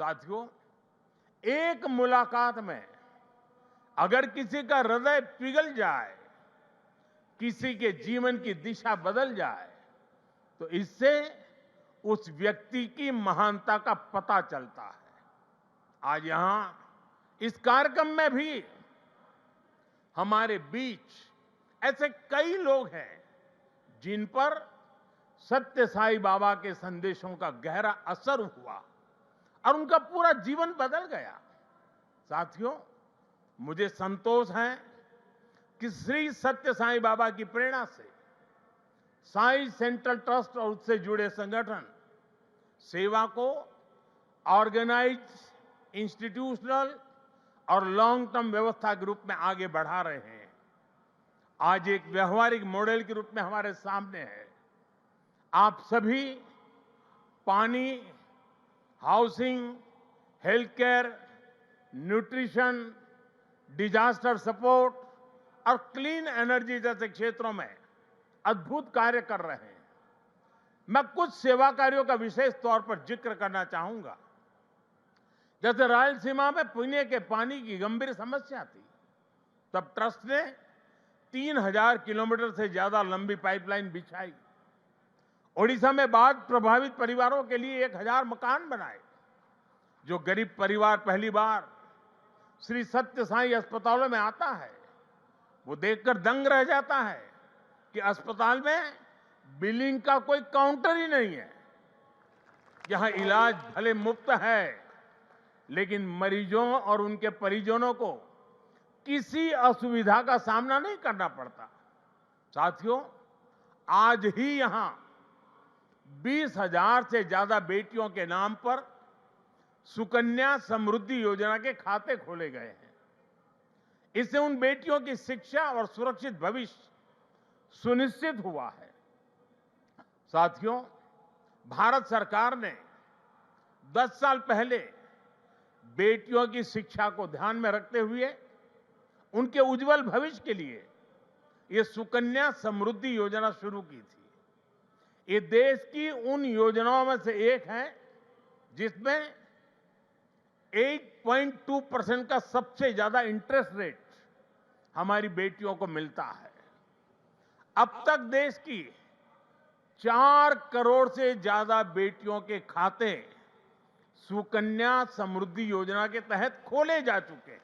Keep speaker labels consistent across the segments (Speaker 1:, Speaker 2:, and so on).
Speaker 1: साथियों, एक मुलाकात में अगर किसी का हृदय पिघल जाए, किसी के जीवन की दिशा बदल जाए, तो इससे उस व्यक्ति की महानता का पता चलता है। आज यहां इस कार्यक्रम में भी हमारे बीच ऐसे कई लोग हैं जिन पर सत्य साईं बाबा के संदेशों का गहरा असर हुआ और उनका पूरा जीवन बदल गया। साथियों, मुझे संतोष है कि श्री सत्य साईं बाबा की प्रेरणा से साईं सेंट्रल ट्रस्ट और उससे जुड़े संगठन सेवा को ऑर्गेनाइज, इंस्टीट्यूशनल और लॉन्ग टर्म व्यवस्था के रूप में आगे बढ़ा रहे हैं। आज एक व्यवहारिक मॉडल के रूप में हमारे सामने है। आप सभी पानी, housing, health care, nutrition, disaster support और क्लीन एनर्जी जैसे क्षेत्रों में अद्भुत कार्य कर रहे हैं। मैं कुछ सेवा कार्यों का विशेष तौर पर जिक्र करना चाहूंगा। जैसे रायलसीमा में पीने के पानी की गंभीर समस्या थी, तब ट्रस्ट ने 3000 किलोमीटर से ज्यादा लंबी पाइपलाइन बिछाई। ओडिशा में बाढ़ प्रभावित परिवारों के लिए 1000 मकान बनाए। जो गरीब परिवार पहली बार श्री सत्य साईं अस्पतालों में आता है, वो देखकर दंग रह जाता है कि अस्पताल में बिलिंग का कोई काउंटर ही नहीं है। यहां इलाज भले मुफ्त है, लेकिन मरीजों और उनके परिजनों को किसी असुविधा का सामना नहीं करना पड़ता। साथियों, आज ही यहां 20,000 से ज्यादा बेटियों के नाम पर सुकन्या समृद्धि योजना के खाते खोले गए हैं। इससे उन बेटियों की शिक्षा और सुरक्षित भविष्य सुनिश्चित हुआ है। साथियों, भारत सरकार ने 10 साल पहले बेटियों की शिक्षा को ध्यान में रखते हुए उनके उज्जवल भविष्य के लिए ये सुकन्या समृद्धि योजना शुरू की थी। ये देश की उन योजनाओं में से एक है जिसमें 8.2% का सबसे ज्यादा इंटरेस्ट रेट हमारी बेटियों को मिलता है। अब तक देश की 4 करोड़ से ज्यादा बेटियों के खाते सुकन्या समृद्धि योजना के तहत खोले जा चुके हैं।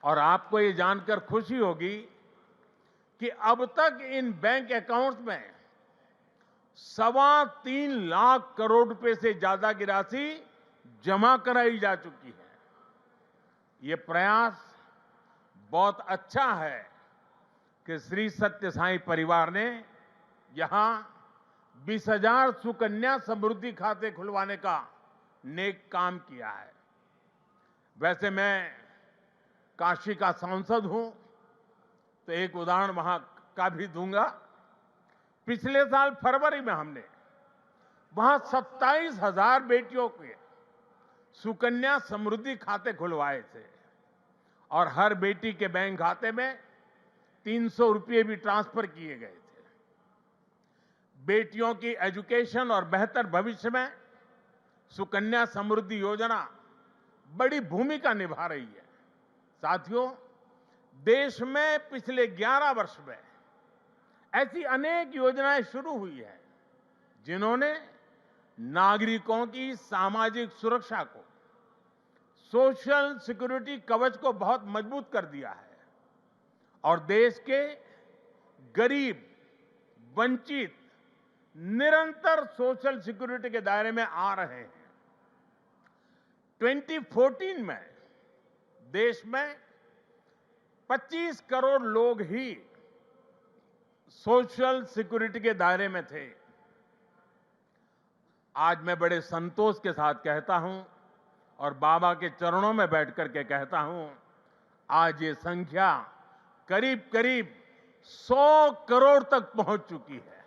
Speaker 1: और आपको ये जानकर खुशी होगी कि अब तक इन बैंक अकाउंट्स में 3.25 लाख करोड़ रुपए से ज्यादा की राशि जमा कराई जा चुकी है। ये प्रयास बहुत अच्छा है कि श्री सत्य साईं परिवार ने यहां 20,000 सुकन्या समृद्धि खाते खुलवाने का नेक काम किया है। वैसे मैं काशी का सांसद हूं, तो एक उदाहरण वहां का भी दूंगा। पिछले साल फरवरी में हमने वहां 27,000 बेटियों के सुकन्या समृद्धि खाते खुलवाए थे और हर बेटी के बैंक खाते में 300 रुपये भी ट्रांसफर किए गए थे। बेटियों की एजुकेशन और बेहतर भविष्य में सुकन्या समृद्धि योजना बड़ी भूमिका निभा रही है। साथियों, देश में पिछले 11 वर्ष में ऐसी अनेक योजनाएं शुरू हुई है जिन्होंने नागरिकों की सामाजिक सुरक्षा को, सोशल सिक्योरिटी कवच को बहुत मजबूत कर दिया है और देश के गरीब, वंचित निरंतर सोशल सिक्योरिटी के दायरे में आ रहे हैं। 2014 में देश में 25 करोड़ लोग ही सोशल सिक्योरिटी के दायरे में थे। आज मैं बड़े संतोष के साथ कहता हूं और बाबा के चरणों में बैठकर के कहता हूं, आज ये संख्या करीब करीब 100 करोड़ तक पहुंच चुकी है।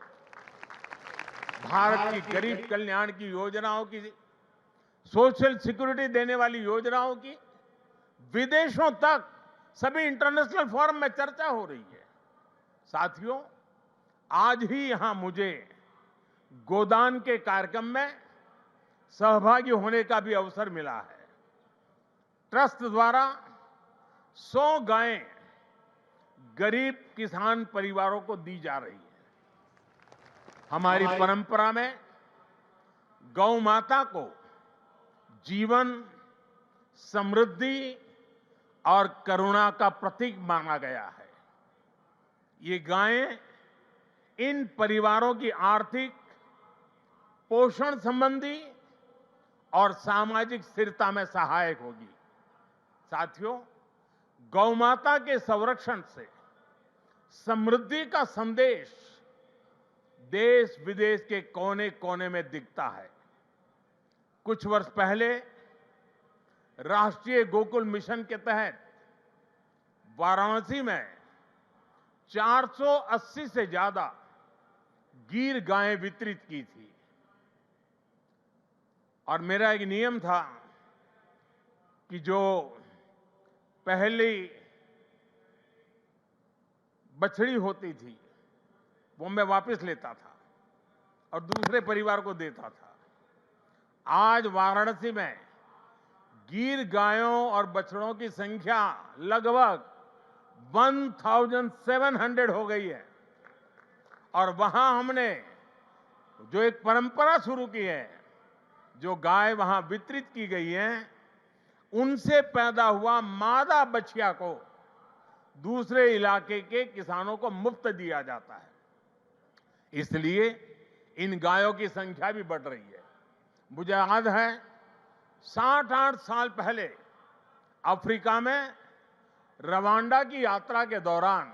Speaker 1: भारत की गरीब कल्याण की योजनाओं की, सोशल सिक्योरिटी देने वाली योजनाओं की विदेशों तक सभी इंटरनेशनल फोरम में चर्चा हो रही है। साथियों, आज ही यहां मुझे गोदान के कार्यक्रम में सहभागी होने का भी अवसर मिला है। ट्रस्ट द्वारा 100 गायें गरीब किसान परिवारों को दी जा रही है। हमारी परंपरा में गौ माता को जीवन, समृद्धि और करुणा का प्रतीक माना गया है। ये गायें इन परिवारों की आर्थिक, पोषण संबंधी और सामाजिक स्थिरता में सहायक होगी। साथियों, गौ माता के संरक्षण से समृद्धि का संदेश देश विदेश के कोने कोने में दिखता है। कुछ वर्ष पहले राष्ट्रीय गोकुल मिशन के तहत वाराणसी में 480 से ज्यादा गीर गायें वितरित की थी और मेरा एक नियम था कि जो पहली बछड़ी होती थी वो मैं वापस लेता था और दूसरे परिवार को देता था। आज वाराणसी में गीर गायों और बछड़ों की संख्या लगभग 1700 हो गई है और वहां हमने जो एक परंपरा शुरू की है, जो गाय वहां वितरित की गई है, उनसे पैदा हुआ मादा बछिया को दूसरे इलाके के किसानों को मुफ्त दिया जाता है। इसलिए इन गायों की संख्या भी बढ़ रही है। मुझे याद है 60-8 साल पहले अफ्रीका में रवांडा की यात्रा के दौरान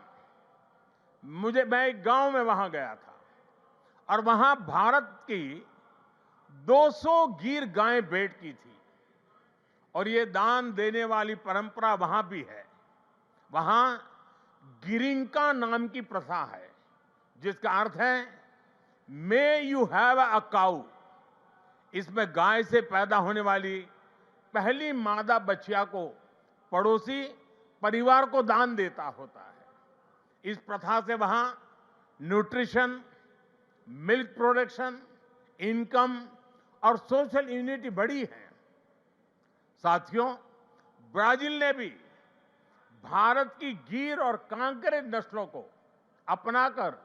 Speaker 1: मैं एक गांव में वहां गया था और वहां भारत की 200 गीर गायें भेंट की थी और ये दान देने वाली परंपरा वहां भी है। वहां गिरिंका नाम की प्रथा है जिसका अर्थ है मे यू हैव अ काऊ। इसमें गाय से पैदा होने वाली पहली मादा बछिया को पड़ोसी परिवार को दान देता होता है। इस प्रथा से वहां न्यूट्रिशन, मिल्क प्रोडक्शन, इनकम और सोशल यूनिटी बढ़ी है। साथियों, ब्राजील ने भी भारत की गीर और कांकरेज नस्लों को अपनाकर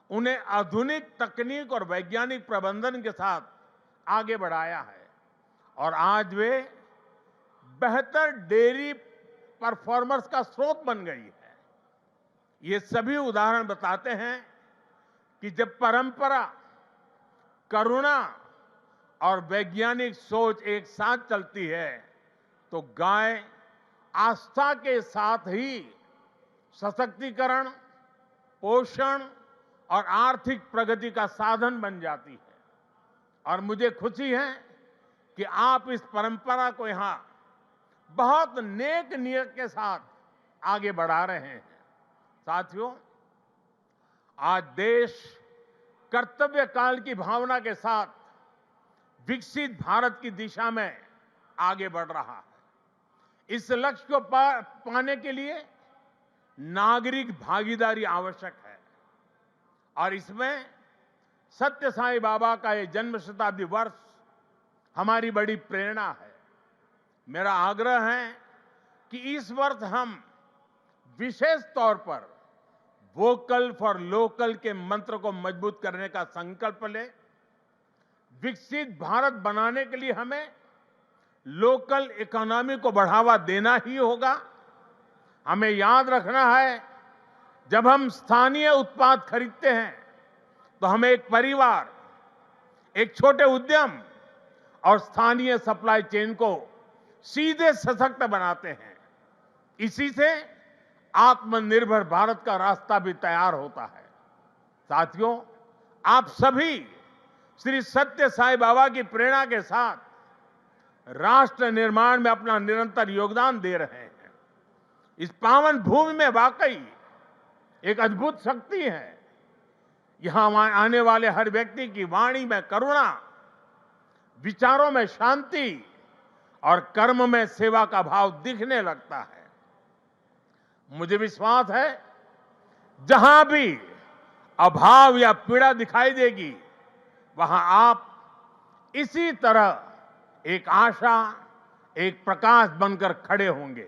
Speaker 1: उन्हें आधुनिक तकनीक और वैज्ञानिक प्रबंधन के साथ आगे बढ़ाया है और आज वे बेहतर डेयरी परफॉर्मर्स का स्रोत बन गई है। ये सभी उदाहरण बताते हैं कि जब परंपरा, करुणा और वैज्ञानिक सोच एक साथ चलती है तो गाय आस्था के साथ ही सशक्तिकरण, पोषण और आर्थिक प्रगति का साधन बन जाती है। और मुझे खुशी है कि आप इस परंपरा को यहां बहुत नेक नियत के साथ आगे बढ़ा रहे हैं। साथियों, आज देश कर्तव्य काल की भावना के साथ विकसित भारत की दिशा में आगे बढ़ रहा है। इस लक्ष्य को पाने के लिए नागरिक भागीदारी आवश्यक है और इसमें सत्य साईं बाबा का ये जन्म शताब्दी वर्ष हमारी बड़ी प्रेरणा है। मेरा आग्रह है कि इस वर्ष हम विशेष तौर पर वोकल फॉर लोकल के मंत्र को मजबूत करने का संकल्प लें। विकसित भारत बनाने के लिए हमें लोकल इकोनॉमी को बढ़ावा देना ही होगा। हमें याद रखना है, जब हम स्थानीय उत्पाद खरीदते हैं तो हमें एक परिवार, एक छोटे उद्यम और स्थानीय सप्लाई चेन को सीधे सशक्त बनाते हैं। इसी से आत्मनिर्भर भारत का रास्ता भी तैयार होता है। साथियों, आप सभी श्री सत्य साईं बाबा की प्रेरणा के साथ राष्ट्र निर्माण में अपना निरंतर योगदान दे रहे हैं। इस पावन भूमि में वाकई एक अद्भुत शक्ति है। यहां आने वाले हर व्यक्ति की वाणी में करुणा, विचारों में शांति और कर्म में सेवा का भाव दिखने लगता है। मुझे विश्वास है, जहां भी अभाव या पीड़ा दिखाई देगी, वहां आप इसी तरह एक आशा, एक प्रकाश बनकर खड़े होंगे।